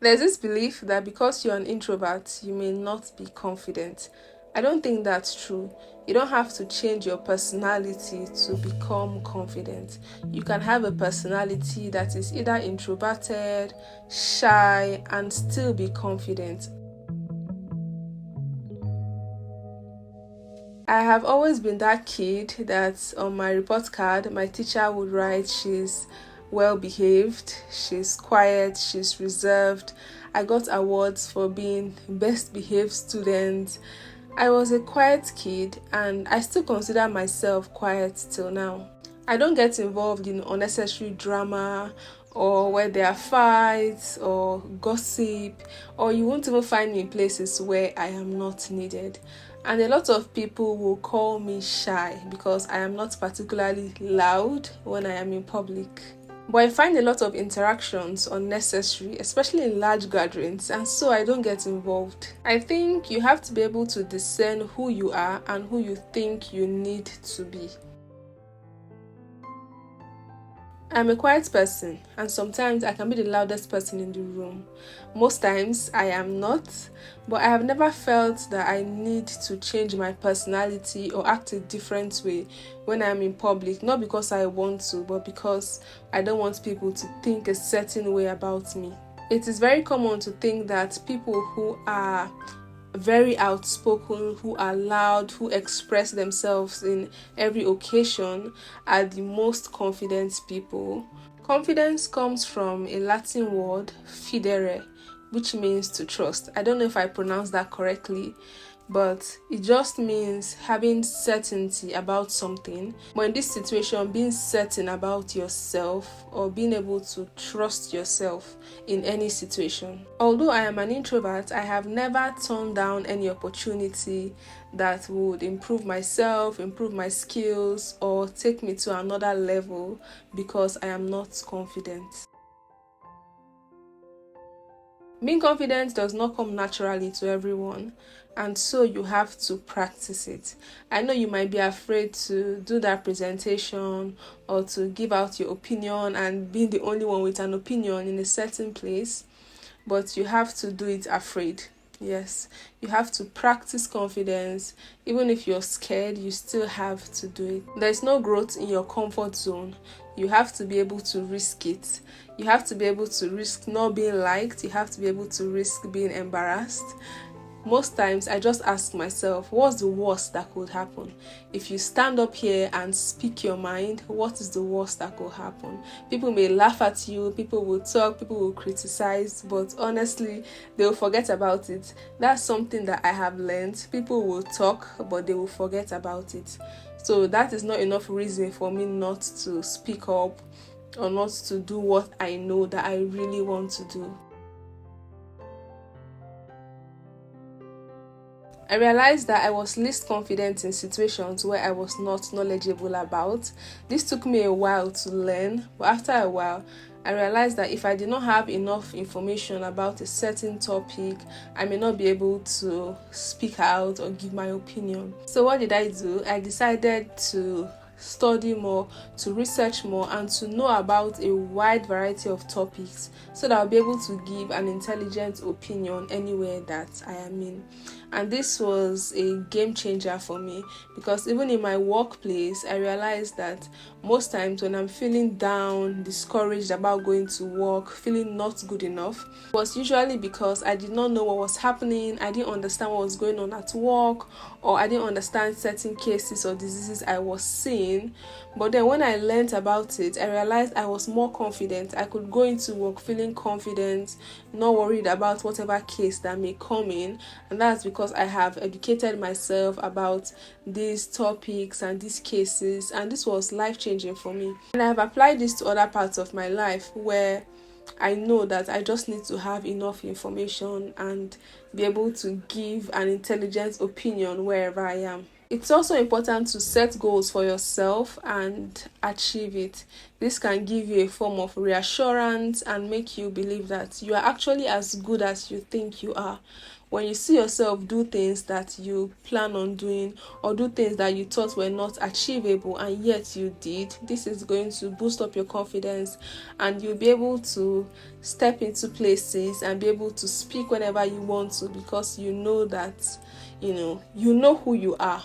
There's this belief that because you're an introvert, you may not be confident. I don't think that's true. You don't have to change your personality to become confident. You can have a personality that is either introverted, shy, and still be confident. I have always been that kid that on my report card, my teacher would write she's well behaved, she's quiet, she's reserved. I got awards for being best behaved student. I was a quiet kid and I still consider myself quiet till now. I don't get involved in unnecessary drama or where there are fights or gossip, or you won't even find me in places where I am not needed. And a lot of people will call me shy because I am not particularly loud when I am in public. But I find a lot of interactions unnecessary, especially in large gatherings, and so I don't get involved. I think you have to be able to discern who you are and who you think you need to be. I'm a quiet person, and sometimes I can be the loudest person in the room. Most times I am not, but I have never felt that I need to change my personality or act a different way when I'm in public, not because I want to, but because I don't want people to think a certain way about me. It is very common to think that people who are very outspoken, who are loud, who express themselves in every occasion are the most confident people. Confidence comes from a Latin word, fidere, which means to trust. I don't know if I pronounced that correctly, but it just means having certainty about something. But in this situation, being certain about yourself or being able to trust yourself in any situation. Although I am an introvert, I have never turned down any opportunity that would improve myself, improve my skills, or take me to another level because I am not confident. Being confident does not come naturally to everyone, and so you have to practice it. I know you might be afraid to do that presentation or to give out your opinion and being the only one with an opinion in a certain place, but you have to do it afraid. Yes, you have to practice confidence. Even if you're scared, you still have to do it. There's no growth in your comfort zone. You have to be able to risk it. You have to be able to risk not being liked. You have to be able to risk being embarrassed. Most times I just ask myself, what's the worst that could happen? If you stand up here and speak your mind, what is the worst that could happen? People may laugh at you, people will talk, people will criticize, but honestly, they will forget about it. That's something that I have learned. People will talk, but they will forget about it. So that is not enough reason for me not to speak up or not to do what I know that I really want to do. I realized that I was least confident in situations where I was not knowledgeable about. This took me a while to learn, but after a while, I realized that if I did not have enough information about a certain topic, I may not be able to speak out or give my opinion. So what did I do? I decided to study more, to research more, and to know about a wide variety of topics so that I'll be able to give an intelligent opinion anywhere that I am in. And this was a game changer for me because even in my workplace, I realized that most times when I'm feeling down, discouraged about going to work, feeling not good enough, was usually because I did not know what was happening, I didn't understand what was going on at work, or I didn't understand certain cases or diseases I was seeing. But then when I learned about it, I realized I was more confident. I could go into work feeling confident, not worried about whatever case that may come in. And that's because I have educated myself about these topics and these cases. And this was life-changing for me. And I have applied this to other parts of my life where I know that I just need to have enough information and be able to give an intelligent opinion wherever I am. It's also important to set goals for yourself and achieve it. This can give you a form of reassurance and make you believe that you are actually as good as you think you are. When you see yourself do things that you plan on doing, or do things that you thought were not achievable and yet you did, this is going to boost up your confidence, and you'll be able to step into places and be able to speak whenever you want to, because you know that you know who you are.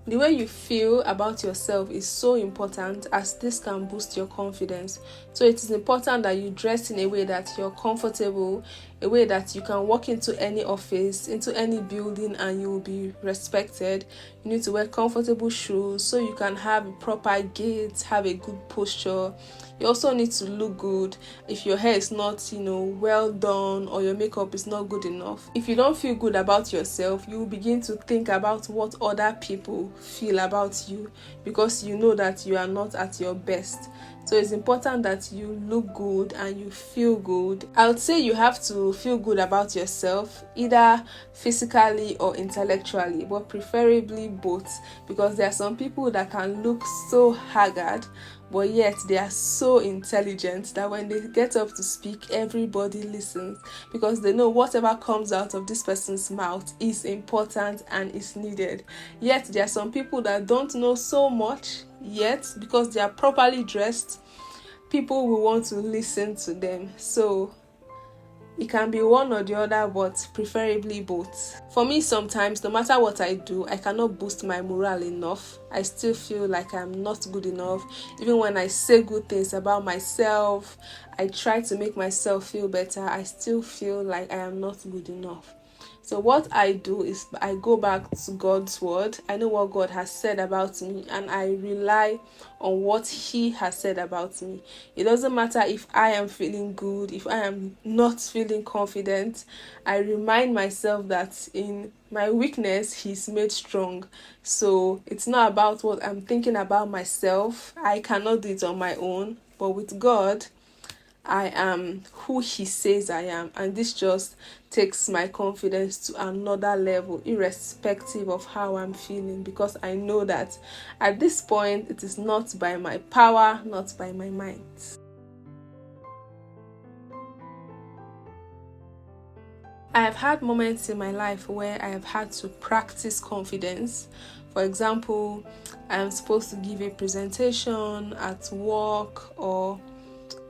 The way you feel about yourself is so important, as this can boost your confidence. So it is important that you dress in a way that you're comfortable, a way that you can walk into any office, into any building, and you will be respected. You need to wear comfortable shoes so you can have a proper gait, have a good posture. You also need to look good. If your hair is not, well done, or your makeup is not good enough, if you don't feel good about yourself, you will begin to think about what other people feel about you, because you know that you are not at your best. So it's important that you look good and you feel good. I would say you have to feel good about yourself, either physically or intellectually, but preferably both, because there are some people that can look so haggard, but yet they are so intelligent that when they get up to speak, everybody listens, because they know whatever comes out of this person's mouth is important and is needed. Yet there are some people that don't know so much, yet because they are properly dressed, people will want to listen to them. So it can be one or the other, but preferably both. For me, sometimes, no matter what I do, I cannot boost my morale enough. I still feel like I'm not good enough. Even when I say good things about myself, I try to make myself feel better, I still feel like I am not good enough. So what I do is I go back to God's word. I know what God has said about me, and I rely on what He has said about me. It doesn't matter if I am feeling good, if I am not feeling confident. I remind myself that in my weakness, He's made strong. So it's not about what I'm thinking about myself. I cannot do it on my own, but with God, I am who He says I am, and this just takes my confidence to another level, irrespective of how I'm feeling, because I know that at this point it is not by my power, not by my might. I have had moments in my life where I have had to practice confidence. For example, I am supposed to give a presentation at work or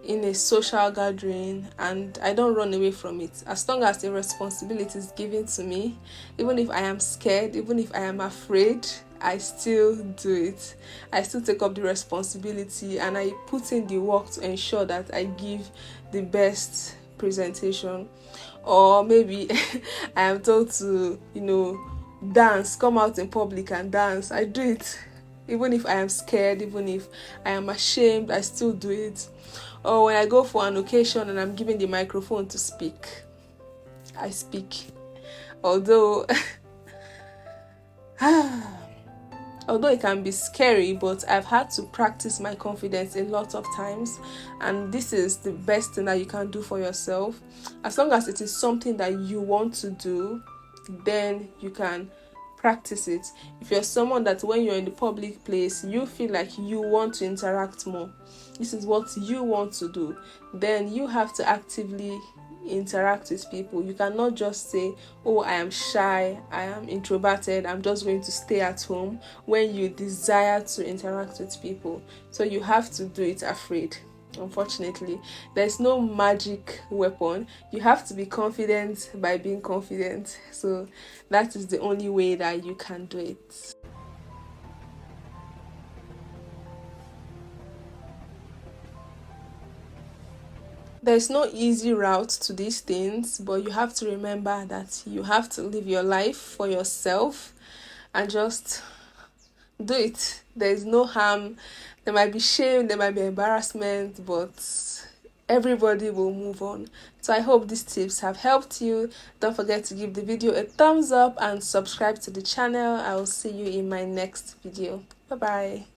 in a social gathering, and I don't run away from it. As long as the responsibility is given to me, even if I am scared, even if I am afraid, I still do it. I still take up the responsibility, and I put in the work to ensure that I give the best presentation. Or maybe I am told to, dance, come out in public and dance. I do it. Even if I am scared, even if I am ashamed, I still do it. Or when I go for an occasion and I'm given the microphone to speak, I speak. Although it can be scary, but I've had to practice my confidence a lot of times, and this is the best thing that you can do for yourself. As long as it is something that you want to do, then you can practice it. If you're someone that when you're in the public place, you feel like you want to interact more, this is what you want to do, then you have to actively interact with people. You cannot just say, oh, I am shy, I am introverted, I'm just going to stay at home, when you desire to interact with people. So you have to do it afraid. Unfortunately, there's no magic weapon. You have to be confident by being confident. So that is the only way that you can do it. There's no easy route to these things, but you have to remember that you have to live your life for yourself and just do it. There's no harm. There might be shame, there might be embarrassment, but everybody will move on. So I hope these tips have helped you. Don't forget to give the video a thumbs up and subscribe to the channel. I will see you in my next video. Bye bye.